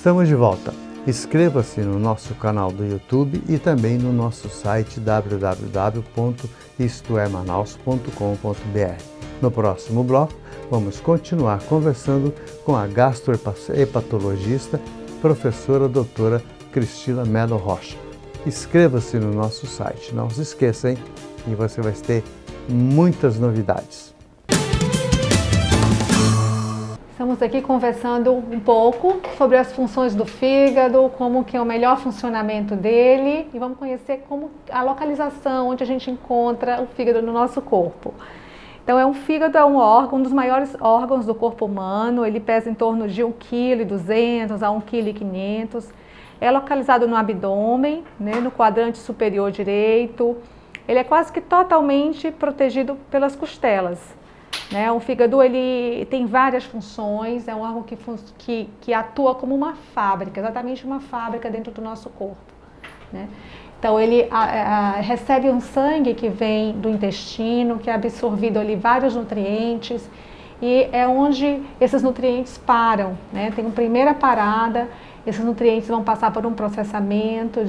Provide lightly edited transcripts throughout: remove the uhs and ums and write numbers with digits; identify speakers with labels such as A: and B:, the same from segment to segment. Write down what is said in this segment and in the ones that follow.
A: Estamos de volta. Inscreva-se no nosso canal do YouTube e também no nosso site www.istoemanaus.com.br. No próximo bloco, vamos continuar conversando com a gastrohepatologista, professora doutora Cristina Mello Rocha. Inscreva-se no nosso site, não se esqueça, hein? E você vai ter muitas novidades.
B: Estamos aqui conversando um pouco sobre as funções do fígado, como que é o melhor funcionamento dele e vamos conhecer como a localização onde a gente encontra o fígado no nosso corpo. Então, o fígado é um órgão, um dos maiores órgãos do corpo humano, ele pesa em torno de 1,2 kg a 1,5 kg. É localizado no abdômen, né, no quadrante superior direito. Ele é quase que totalmente protegido pelas costelas. Né? O fígado ele tem várias funções, é um órgão que atua como uma fábrica, exatamente uma fábrica dentro do nosso corpo. Né? Então ele recebe um sangue que vem do intestino, que é absorvido ali vários nutrientes e é onde esses nutrientes param, né? Tem uma primeira parada, esses nutrientes vão passar por um processamento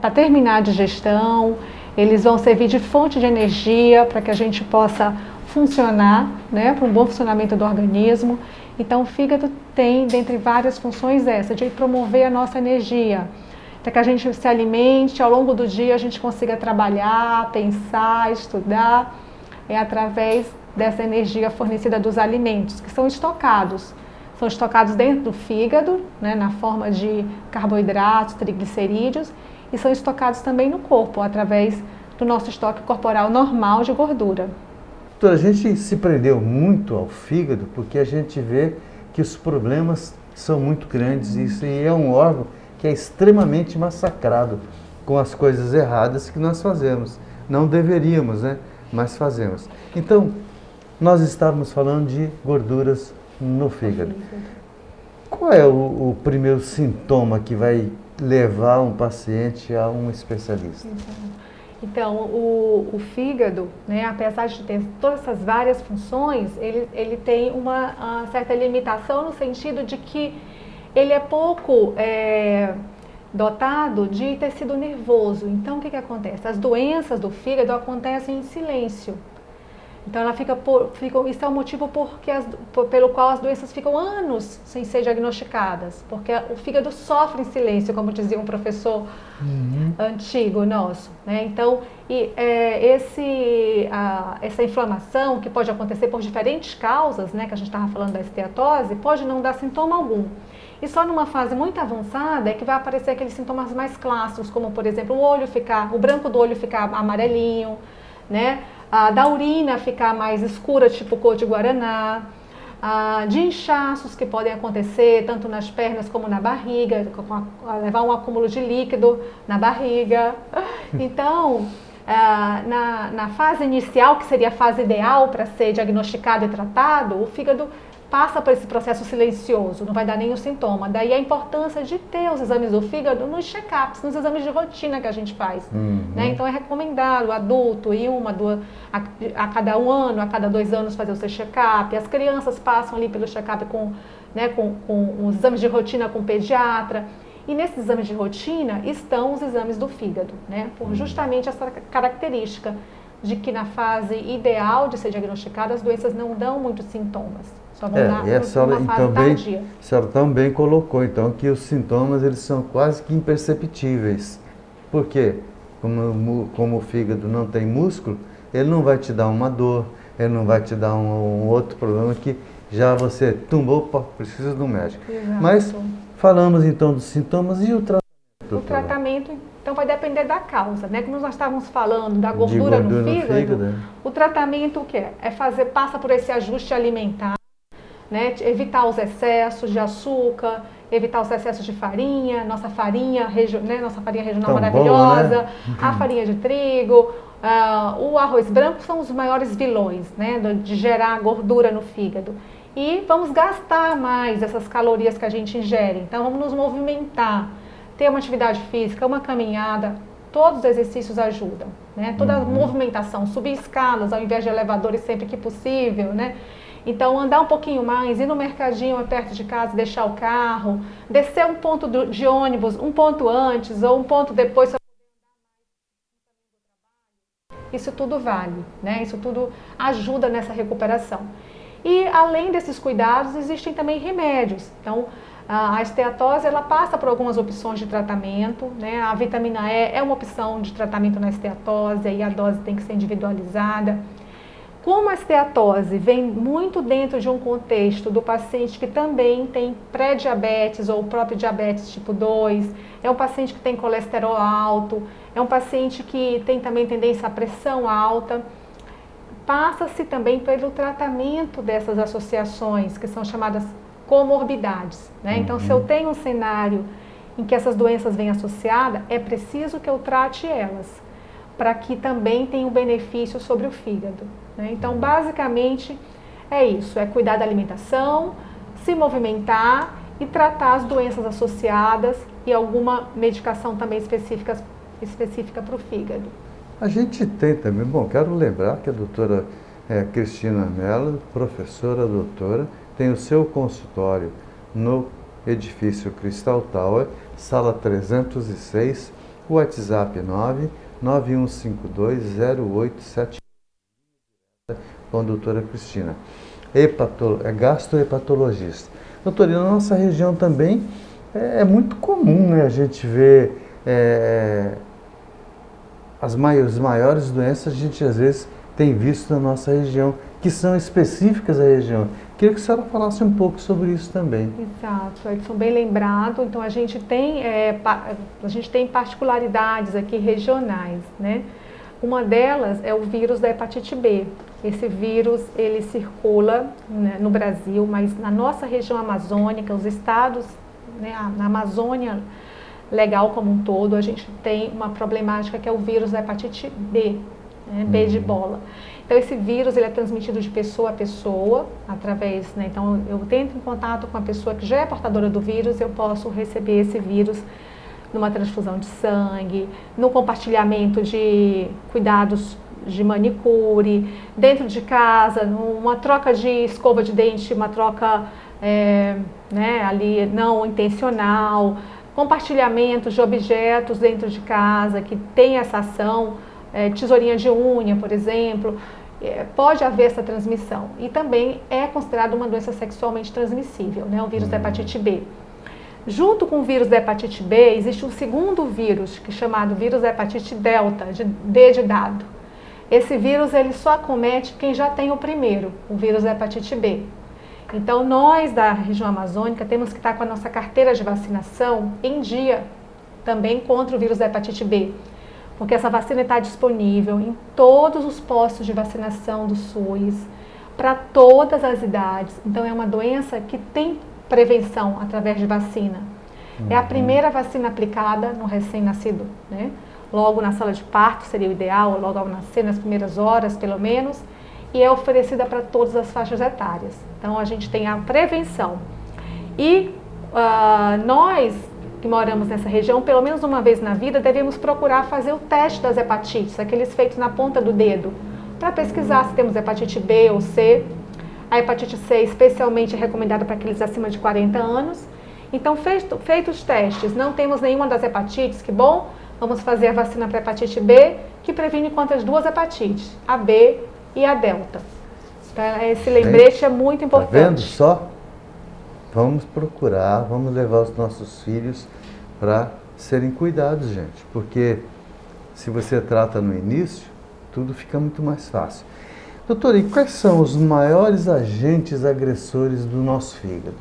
B: para terminar a digestão, eles vão servir de fonte de energia para que a gente possa funcionar, né, para um bom funcionamento do organismo. Então o fígado tem, dentre várias funções, essa de promover a nossa energia, para que a gente se alimente, ao longo do dia a gente consiga trabalhar, pensar, estudar, através dessa energia fornecida dos alimentos, que são estocados. São estocados dentro do fígado, né, na forma de carboidratos, triglicerídeos, e são estocados também no corpo, através do nosso estoque corporal normal de gordura.
A: A gente se prendeu muito ao fígado porque a gente vê que os problemas são muito grandes e é um órgão que é extremamente massacrado com as coisas erradas que nós fazemos. Não deveríamos, né? Mas fazemos. Então, nós estávamos falando de gorduras no fígado. Qual é o primeiro sintoma que vai levar um paciente a um especialista?
B: Então, o fígado, né, apesar de ter todas essas várias funções, ele tem uma certa limitação no sentido de que ele é pouco dotado de tecido nervoso. Então, o que acontece? As doenças do fígado acontecem em silêncio. Então, isso é o motivo pelo qual as doenças ficam anos sem ser diagnosticadas, porque o fígado sofre em silêncio, como dizia um professor antigo nosso. Né? Então, essa inflamação, que pode acontecer por diferentes causas, né, que a gente estava falando da esteatose, pode não dar sintoma algum. E só numa fase muito avançada é que vai aparecer aqueles sintomas mais clássicos, como, por exemplo, o branco do olho ficar amarelinho, né? Da urina ficar mais escura, tipo cor de guaraná, de inchaços que podem acontecer tanto nas pernas como na barriga, levar um acúmulo de líquido na barriga. Então, na fase inicial, que seria a fase ideal para ser diagnosticado e tratado, o fígado passa por esse processo silencioso, não vai dar nenhum sintoma. Daí a importância de ter os exames do fígado nos check-ups, nos exames de rotina que a gente faz. Né? Então é recomendado o adulto ir a cada 1 ano, a cada 2 anos fazer o seu check-up. As crianças passam ali pelo check-up com os exames de rotina com o pediatra. E nesses exames de rotina estão os exames do fígado, né? Por justamente essa característica de que na fase ideal de ser diagnosticada as doenças não dão muitos sintomas. Só vão dar uma fase tardia.
A: A senhora também colocou, então, que os sintomas eles são quase que imperceptíveis. Por quê? Como o fígado não tem músculo, ele não vai te dar uma dor, ele não vai te dar um outro problema que já você tumbou, precisa de um médico.
B: Exato.
A: Mas falamos então dos sintomas e o tratamento.
B: O tratamento, então, vai depender da causa, né? Como nós estávamos falando da gordura no fígado, o tratamento o que é? Passa por esse ajuste alimentar, né? Evitar os excessos de açúcar, evitar os excessos de farinha, nossa farinha regional tão maravilhosa, boa, né? A farinha de trigo, o arroz branco são os maiores vilões, né? De gerar gordura no fígado. E vamos gastar mais essas calorias que a gente ingere, então vamos nos movimentar. Ter uma atividade física, uma caminhada, todos os exercícios ajudam, né? Toda a movimentação, subir escadas ao invés de elevadores sempre que possível, né? Então, andar um pouquinho mais, ir no mercadinho perto de casa, deixar o carro, descer um ponto de ônibus, um ponto antes ou um ponto depois. Isso tudo vale, né? Isso tudo ajuda nessa recuperação. E além desses cuidados, existem também remédios. Então, a esteatose, ela passa por algumas opções de tratamento, né? A vitamina E é uma opção de tratamento na esteatose, e a dose tem que ser individualizada. Como a esteatose vem muito dentro de um contexto do paciente que também tem pré-diabetes ou próprio diabetes tipo 2, é um paciente que tem colesterol alto, é um paciente que tem também tendência à pressão alta, passa-se também pelo tratamento dessas associações, que são chamadas comorbidades, né? Então, se eu tenho um cenário em que essas doenças vêm associadas, é preciso que eu trate elas, para que também tenha um benefício sobre o fígado, né? Então, basicamente, é isso, é cuidar da alimentação, se movimentar e tratar as doenças associadas e alguma medicação também específica para o fígado.
A: A gente tem também, bom, quero lembrar que a doutora Cristina Mello, professora doutora, tem o seu consultório no edifício Cristal Tower, sala 306, WhatsApp 991520878, com a doutora Cristina, gastrohepatologista. Doutora, na nossa região também é muito comum, né, a gente ver as maiores doenças, a gente às vezes tem visto na nossa região, que são específicas da região. Queria que a senhora falasse um pouco sobre isso também.
B: Exato, Edson, bem lembrado. Então, a gente tem particularidades aqui regionais, né? Uma delas é o vírus da hepatite B. Esse vírus, ele circula, né, no Brasil, mas na nossa região amazônica, os estados, né, na Amazônia legal como um todo, a gente tem uma problemática que é o vírus da hepatite B, né, B de bola. Então, esse vírus, ele é transmitido de pessoa a pessoa, através, né, então eu entro em contato com a pessoa que já é portadora do vírus, eu posso receber esse vírus numa transfusão de sangue, no compartilhamento de cuidados de manicure, dentro de casa, numa troca de escova de dente, uma troca né, ali não intencional, compartilhamento de objetos dentro de casa que tem essa ação, tesourinha de unha, por exemplo, pode haver essa transmissão. E também é considerado uma doença sexualmente transmissível, né, o vírus da hepatite B. Junto com o vírus da hepatite B, existe um segundo vírus, que é chamado vírus da hepatite delta, de D de dado. Esse vírus, ele só acomete quem já tem o primeiro, o vírus da hepatite B. Então, nós da região amazônica temos que estar com a nossa carteira de vacinação em dia também contra o vírus da hepatite B, porque essa vacina está disponível em todos os postos de vacinação do SUS, para todas as idades. Então, é uma doença que tem prevenção através de vacina. É a primeira vacina aplicada no recém-nascido, né? Logo na sala de parto seria o ideal, logo ao nascer, nas primeiras horas, pelo menos, e é oferecida para todas as faixas etárias. Então, a gente tem a prevenção. E nós que moramos nessa região, pelo menos uma vez na vida, devemos procurar fazer o teste das hepatites, aqueles feitos na ponta do dedo, para pesquisar se temos hepatite B ou C. A hepatite C especialmente é recomendada para aqueles acima de 40 anos. Então, feitos os testes, não temos nenhuma das hepatites, que bom, vamos fazer a vacina para a hepatite B, que previne contra as duas hepatites, a B e a delta. Então, esse lembrete é muito importante.
A: Tá vendo só? Vamos procurar, vamos levar os nossos filhos para serem cuidados, gente. Porque se você trata no início, tudo fica muito mais fácil. Doutora, e quais são os maiores agentes agressores do nosso fígado?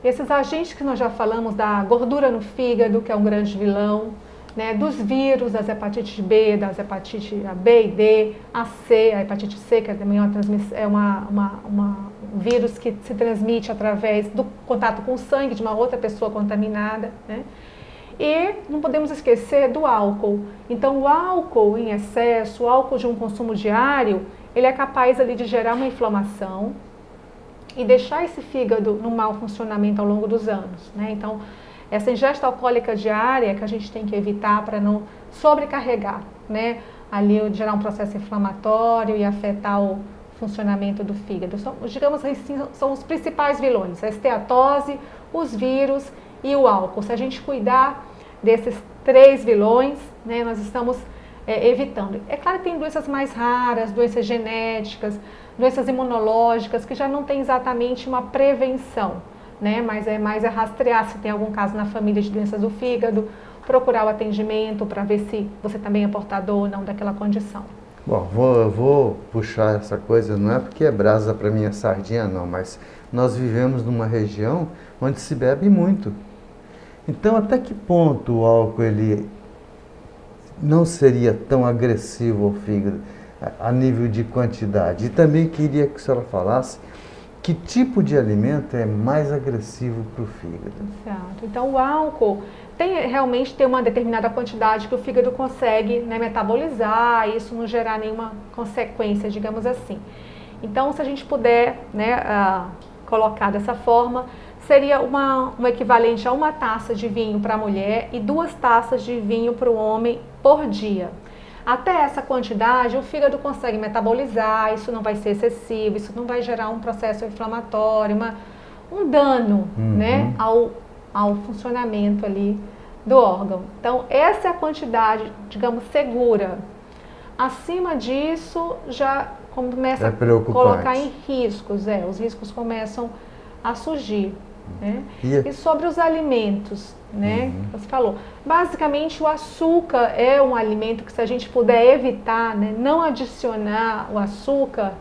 B: Esses agentes que nós já falamos, da gordura no fígado, que é um grande vilão, né, dos vírus, das hepatites B, das hepatites B e D, a C, a hepatite C, que é também um vírus que se transmite através do contato com o sangue de uma outra pessoa contaminada, né? E não podemos esquecer do álcool. Então, o álcool em excesso, o álcool de um consumo diário, ele é capaz ali de gerar uma inflamação e deixar esse fígado no mau funcionamento ao longo dos anos, né? Então, essa ingesta alcoólica diária que a gente tem que evitar para não sobrecarregar, né? Ali gerar um processo inflamatório e afetar o funcionamento do fígado. Digamos assim, são os principais vilões, a esteatose, os vírus e o álcool. Se a gente cuidar desses 3 vilões, né, nós estamos evitando. É claro que tem doenças mais raras, doenças genéticas, doenças imunológicas, que já não tem exatamente uma prevenção, né, mas é mais rastrear se tem algum caso na família de doenças do fígado, procurar o atendimento para ver se você também é portador ou não daquela condição.
A: Bom, eu vou puxar essa coisa, não é porque é brasa para minha sardinha não, mas nós vivemos numa região onde se bebe muito. Então, até que ponto o álcool ele não seria tão agressivo ao fígado a nível de quantidade? E também queria que a senhora falasse que tipo de alimento é mais agressivo para o fígado.
B: Exato. Então, o álcool realmente tem uma determinada quantidade que o fígado consegue, né, metabolizar, e isso não gerar nenhuma consequência, digamos assim. Então, se a gente puder, né, colocar dessa forma, seria um equivalente a 1 taça de vinho para a mulher e 2 taças de vinho para o homem por dia. Até essa quantidade o fígado consegue metabolizar, isso não vai ser excessivo, isso não vai gerar um processo inflamatório, um dano, né, ao funcionamento ali do órgão. Então, essa é a quantidade, digamos, segura. Acima disso, já começa a colocar em riscos, os riscos começam a surgir. Né? E sobre os alimentos, né, você falou, basicamente o açúcar é um alimento que, se a gente puder evitar, né, não adicionar o açúcar,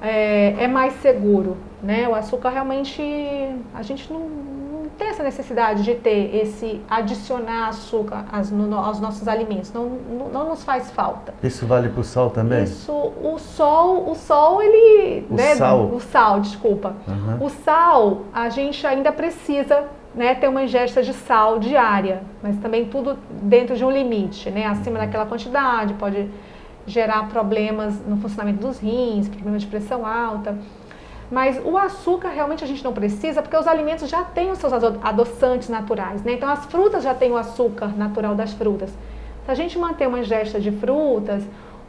B: é mais seguro, né? O açúcar realmente, a gente não tem essa necessidade de adicionar açúcar aos nossos alimentos, não nos faz falta.
A: Isso vale para o sal também?
B: O sal ele... O sal, desculpa. O sal, a gente ainda precisa, né, ter uma ingesta de sal diária, mas também tudo dentro de um limite, né? Acima daquela quantidade pode gerar problemas no funcionamento dos rins, problemas de pressão alta. Mas o açúcar realmente a gente não precisa, porque os alimentos já têm os seus adoçantes naturais, né? Então as frutas já têm o açúcar natural das frutas. Se a gente manter uma ingesta de frutas,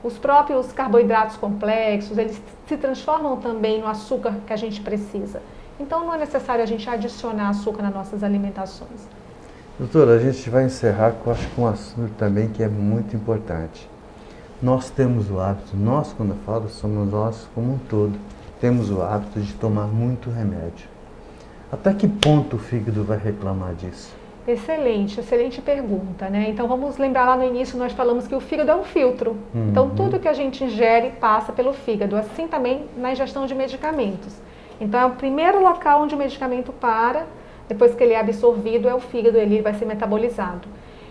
B: os próprios carboidratos complexos, eles se transformam também no açúcar que a gente precisa. Então não é necessário a gente adicionar açúcar nas nossas alimentações.
A: Doutora, a gente vai encerrar com um assunto também que é muito importante. Nós temos o hábito, nós quando eu falo, somos nós como um todo, temos o hábito de tomar muito remédio. Até que ponto o fígado vai reclamar disso?
B: Excelente pergunta, né? Então vamos lembrar, lá no início nós falamos que o fígado é um filtro. Então tudo que a gente ingere passa pelo fígado, assim também na ingestão de medicamentos. Então é o primeiro local onde o medicamento para, depois que ele é absorvido, é o fígado, ele vai ser metabolizado.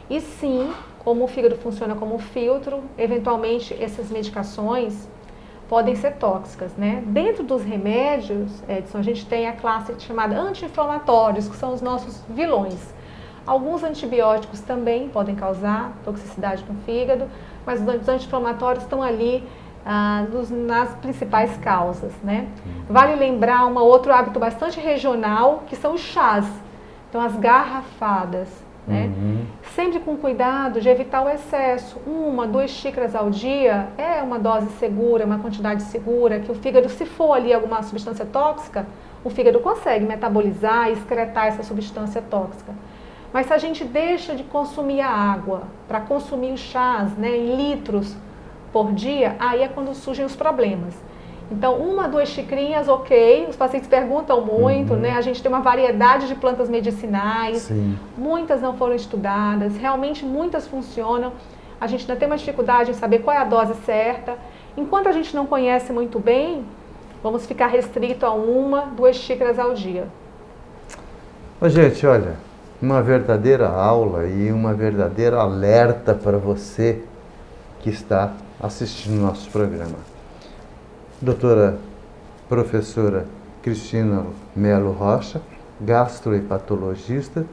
B: E sim, como o fígado funciona como filtro, eventualmente essas medicações podem ser tóxicas, né? Dentro dos remédios, Edson, a gente tem a classe chamada anti-inflamatórios, que são os nossos vilões. Alguns antibióticos também podem causar toxicidade no fígado, mas os anti-inflamatórios estão ali nas principais causas, né? Vale lembrar outro hábito bastante regional, que são os chás. Então, as garrafadas, né? Sempre com cuidado de evitar o excesso. 1, 2 xícaras ao dia é uma dose segura, uma quantidade segura, que o fígado, se for ali alguma substância tóxica, o fígado consegue metabolizar e excretar essa substância tóxica. Mas se a gente deixa de consumir a água para consumir os chás, né, em litros por dia, aí é quando surgem os problemas. Então, 1, 2 xicrinhas, ok, os pacientes perguntam muito, né? A gente tem uma variedade de plantas medicinais, muitas não foram estudadas, realmente muitas funcionam, a gente ainda tem uma dificuldade em saber qual é a dose certa. Enquanto a gente não conhece muito bem, vamos ficar restrito a 1, 2 xícaras ao dia.
A: Ô, gente, olha, uma verdadeira aula e uma verdadeira alerta para você que está assistindo o nosso programa. Doutora professora Cristina Melo Rocha, gastrohepatologista,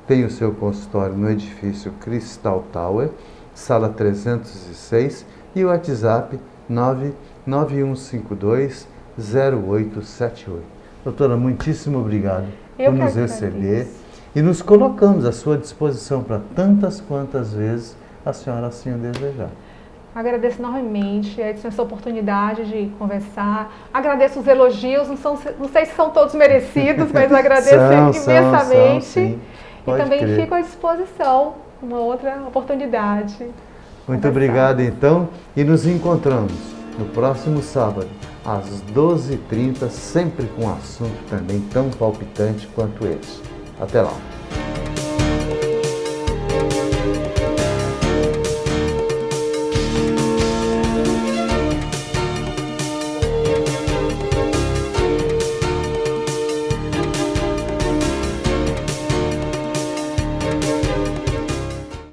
A: tem o seu consultório no edifício Crystal Tower, sala 306, e o WhatsApp 991520878. Doutora, muitíssimo obrigado por nos receber e nos colocamos à sua disposição para tantas quantas vezes a senhora assim o desejar.
B: Agradeço enormemente, Edson, essa oportunidade de conversar. Agradeço os elogios, não sei se são todos merecidos, mas agradeço imensamente.
A: Sim.
B: E também
A: crer.
B: fico à disposição, uma outra oportunidade.
A: Muito obrigado, então, e nos encontramos no próximo sábado, às 12h30, sempre com um assunto também tão palpitante quanto esse. Até lá.